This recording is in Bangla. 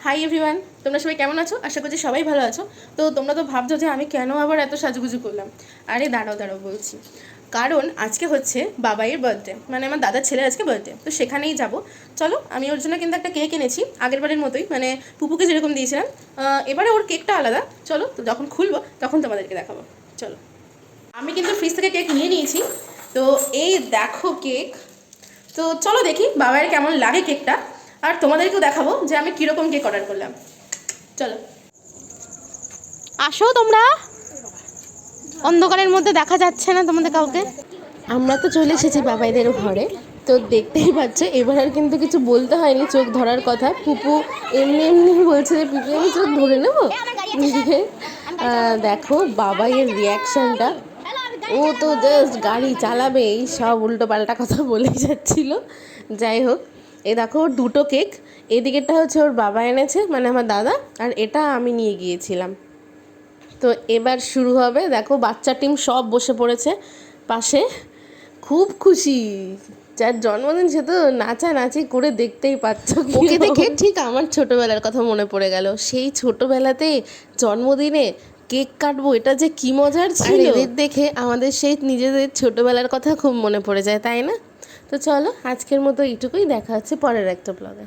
হাই এভরিওয়ান, তোমরা সবাই কেমন আছো? আশা করছি সবাই ভালো আছো। তো তোমরা তো ভাবছো যে আমি কেন আবার এত সাজুগুজু করলাম। আরে দাঁড়াও দাঁড়াও বলছি। কারণ আজকে হচ্ছে বাবাইয়ের বার্থডে, মানে আমার দাদার ছেলের আজকে বার্থডে। তো সেখানেই যাব। চলো, আমি ওর জন্য কিন্তু একটা কেক এনেছি আগের বারের মতোই, মানে পুপুকে যেরকম দিয়েছিলাম। এবারে ওর কেকটা আলাদা। চলো, তো যখন খুলবো তখন তোমাদেরকে দেখাবো। চলো, আমি কিন্তু ফ্রিজ থেকে কেক নিয়ে নিয়েছি। তো এই দেখো কেক। তো চলো দেখি বাবাইয়ের কেমন লাগে কেকটা, আর তোমাদেরকেও দেখাবো যে আমি কীরকম কেক অর্ডার করলাম। চলো আসো তোমরা, অন্ধকারের মধ্যে দেখা যাচ্ছে না তোমাদের কাউকে। আমরা তো চলে এসেছি বাবাইদের ঘরে। তো দেখতেই পাচ্ছ, এবার আর কিন্তু কিছু বলতে হয়নি চোখ ধরার কথা। পুপু এমনি এমনি বলছে যে পিপি আমি চোখ ধরে নেবো। দেখো বাবাইয়ের রিয়াকশানটা, ও তো জাস্ট গাড়ি চালাবে এই সব উল্টো পাল্টা কথা বলেই যাচ্ছিল। যাই হোক, এ দেখো ওর দুটো কেক। এদিকেরটা হচ্ছে ওর বাবা এনেছে, মানে আমার দাদা, আর এটা আমি নিয়ে গিয়েছিলাম। তো এবার শুরু হবে। দেখো বাচ্চা টিম সব বসে পড়েছে পাশে, খুব খুশি। যার জন্মদিন সে তো নাচানাচি করে দেখতেই পাচ্ছ। ওকে দেখে ঠিক আমার ছোটোবেলার কথা মনে পড়ে গেল। সেই ছোটোবেলাতে জন্মদিনে কেক কাটবো, এটা যে কি মজার ছিল। এদের দেখে আমাদের সেই নিজেদের ছোটোবেলার কথা খুব মনে পড়ে যায়, তাই না? তো চলো, আজকের মতো এইটুকুই। দেখা হচ্ছে পরের একটা ব্লগে।